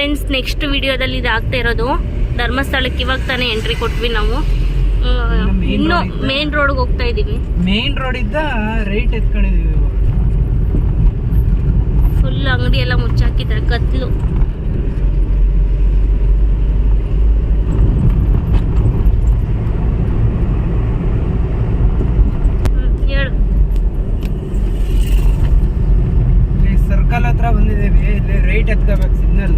Friends, next ವಿಡಿಯೋದಲ್ಲಿ ಇದು ಆಗ್ತಾ ಇರೋದು. ಧರ್ಮಸ್ಥಳಕ್ಕೆ ಇವಾಗ ತಾನೇ ಎಂಟ್ರಿ ಕೊಟ್ವಿ ನಾವು. ಇನ್ನು ಮೇನ್ ರೋಡ್ಗೆ ಹೋಗ್ತಾ ಇದೀವಿ. ಮೇನ್ ರೋಡ್ ಇದ್ದ ರೈಟ್ ಎತ್ಕೊಂಡಿದೀವಿ. ಫುಲ್ ಅಂಗಡಿ ಎಲ್ಲ ಮುಚ್ಚಾಕಿದ್ದಾರೆ, ಕತ್ಲು. ಹೇಳು. ಸರ್ಕಲ್ ಹತ್ರ ಬಂದಿದ್ದೀವಿ. ಇಲ್ಲಿ ರೈಟ್ ಎತ್ಕೋಬೇಕು ಸಿಗ್ನಲ್.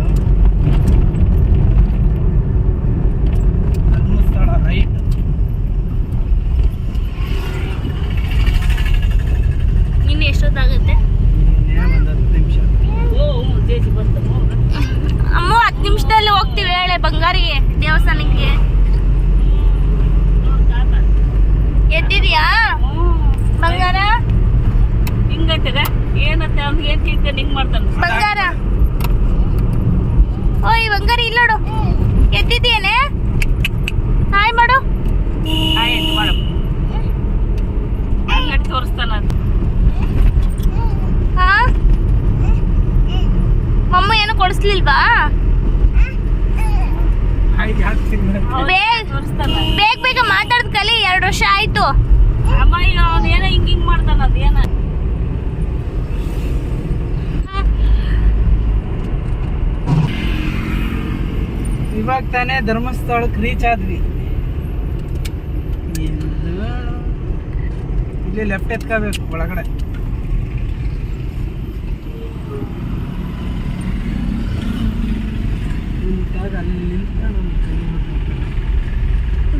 ಧರ್ಮಸ್ಥಳ ರೈಟ್. ಇನ್ನು ಎಷ್ಟೊತ್ತಾಗುತ್ತೆ? ಒಂದು 10 ನಿಮಿಷ. ಅಮ್ಮ 10 ನಿಮಿಷದಲ್ಲಿ ಹೋಗ್ತೀವಿ. ಹೇಳೆ ಬಂಗಾರಿಗೆ ದೇವಸ್ಥಾನಕ್ಕೆ. ಎದ್ದಿದ್ಯಾ ಬಂಗಾರ? ಹಿಂಗೈತಗ ಏನತ್ತೆ ಅವ್ನಿಗೆ ಏನ್ ತಿಳ್ಕೊಂಡು ಹಿಂಗ್ ಮಾಡ್ತಾನೆ ಬಂಗಾರ. ಓಯ್ ಬಂಗಾರ, ಇಲ್ಲ ನೋಡು. ಎದ್ದಿದ್ಯೇನೆ? ಹಾಯ್ ಮಾಡು. ಆಯ್ತು ಮಾಡು. ಹಂಗಟ್ಟು ತೋರಿಸ್ತಾನ ಅದು. ಹಾ, ಮಮ್ಮ ಏನು ಕೊಡಿಸ್ಲಿಲ್ವಾ? ಬೇಗ ಬೇಗ ಮಾತಾಡದ್ ಕಲಿ. 2 ವರ್ಷ ಆಯ್ತು. ಅಮ್ಮ ಈಗ ಅವ್ನು ಏನೋ ಹಿಂಗ್ ಮಾಡ್ತಾನ. ಅದು ಏನ ಇವಾಗ ತಾನೇ ಧರ್ಮಸ್ಥಳಕ್ಕೆ ರೀಚ್ ಆದ್ವಿ. ಇಲ್ಲಿ ಲೆಫ್ಟ್ ಎತ್ಕೋಬೇಕು ಒಳಗಡೆ.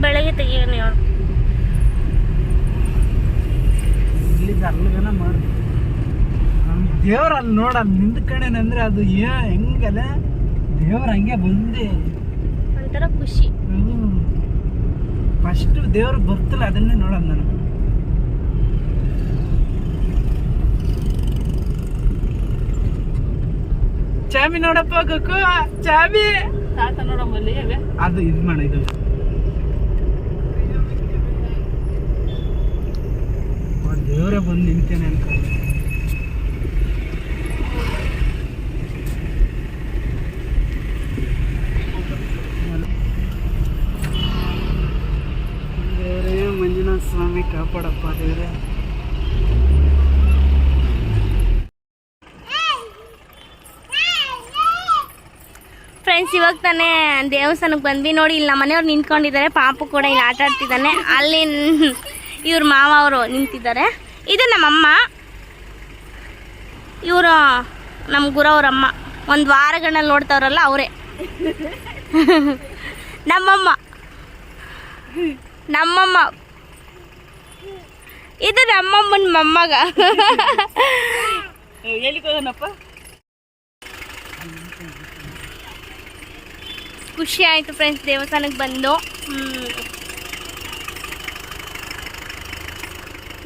ಬೆಳಗ್ಗೆ ತೆಗಿಯೋಣ. ಇಲ್ಲಿಂದ ಅಲ್ಲಿಗನ ಮಾಡಿ ದೇವ್ರ ಅಲ್ಲಿ ನೋಡ ನಿಂತ್ಕಣೇನಂದ್ರೆ ಅದು ಹೆಂಗಲ್ಲ ದೇವ್ರ ಹಂಗೆ ಬಂದೆ ಒಂಥರ ಖುಷಿ. ಫಸ್ಟ್ ದೇವ್ರು ಬರ್ತಲ್ಲ ಅದನ್ನೇ ನೋಡೋದು ನಾನು. ಚಾಬಿ ನೋಡಪ್ಪ ಗಕ್ಕು, ಚಾಬಿ ತಾತ ನೋಡಮ್ಮಲ್ಲಿ ಅದು ಇದು ಮಾಡ. ಇದು ದೇವರೇ ಬಂದು ನಿಂತೇನೆ ಅನ್ಕೊಂಡು. ದೇವರೇ ಮಂಜುನಾಥ ಸ್ವಾಮಿ ಕಾಪಾಡಪ್ಪ ದೇವರೇ. ಫ್ರೆಂಡ್ಸ್, ಇವಾಗ ತಾನೇ ದೇವಸ್ಥಾನಕ್ಕೆ ಬಂದ್ವಿ. ನೋಡಿ, ಇಲ್ಲಿ ನಮ್ಮ ಮನೆಯವ್ರು ನಿಂತ್ಕೊಂಡಿದ್ದಾರೆ. ಪಾಪು ಕೂಡ ಇಲ್ಲಿ ಆಟ ಆಡ್ತಿದ್ದಾನೆ. ಅಲ್ಲಿ ಇವ್ರ ಮಾವ ಅವರು ನಿಂತಿದ್ದಾರೆ. ಇದು ನಮ್ಮಮ್ಮ. ಇವರು ನಮ್ಮ ಗುರವ್ರಮ್ಮ. 1 ವಾರಗಳಲ್ಲಿ ನೋಡ್ತಾವ್ರಲ್ಲ ಅವರೇ ನಮ್ಮಮ್ಮ. ಇದು ನಮ್ಮಮ್ಮನ ಮೊಮ್ಮಗ. ಹೇಳಿಕೋದನಪ್ಪ. ಖುಷಿ ಆಯಿತು ಫ್ರೆಂಡ್ಸ್ ದೇವಸ್ಥಾನಕ್ಕೆ ಬಂದು.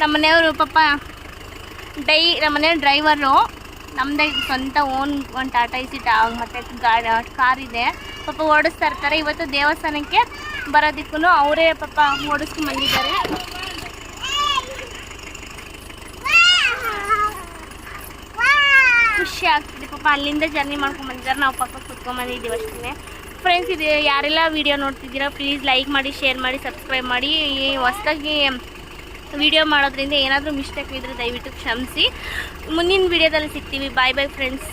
ನಮ್ಮನೆಯವರು ಪಾಪ ನಮ್ಮನೆಯವ್ರ ಡ್ರೈವರು. ನಮ್ಮದೇ ಸ್ವಂತ ಒಂದು ಟಾಟಾ ಎಸಿ ಮತ್ತು ಕಾರ್ ಇದೆ. ಪಾಪ ಓಡಿಸ್ತಾ ಇರ್ತಾರೆ. ಇವತ್ತು ದೇವಸ್ಥಾನಕ್ಕೆ ಬರೋದಕ್ಕೂ ಅವರೇ ಪಾಪ ಓಡಿಸ್ಕೊಂಡು ಬಂದಿದ್ದಾರೆ. ಖುಷಿ ಆಗ್ತಿದೆ ಪಾಪ. ಅಲ್ಲಿಂದ ಜರ್ನಿ ಮಾಡ್ಕೊಂಡು ಬಂದಿದ್ದಾರೆ. ನಾವು ಪಾಪ ಕುತ್ಕೊಂಡ್ಬಂದಿದ್ದೀವಿ ಅಷ್ಟೇ. ಫ್ರೆಂಡ್ಸ್, ಇದು ಯಾರೆಲ್ಲ ವಿಡಿಯೋ ನೋಡ್ತಿದ್ದೀರಾ ಪ್ಲೀಸ್ ಲೈಕ್ ಮಾಡಿ, ಶೇರ್ ಮಾಡಿ, ಸಬ್ಸ್ಕ್ರೈಬ್ ಮಾಡಿ. ಈ ಹೊಸದಾಗಿ ವಿಡಿಯೋ ಮಾಡೋದ್ರಿಂದ ಏನಾದರೂ ಮಿಸ್ಟೇಕ್ ಇದ್ದರೆ ದಯವಿಟ್ಟು ಕ್ಷಮಿಸಿ. ಮುಂದಿನ ವಿಡಿಯೋದಲ್ಲಿ ಸಿಗ್ತೀವಿ. ಬಾಯ್ ಬಾಯ್ ಫ್ರೆಂಡ್ಸ್.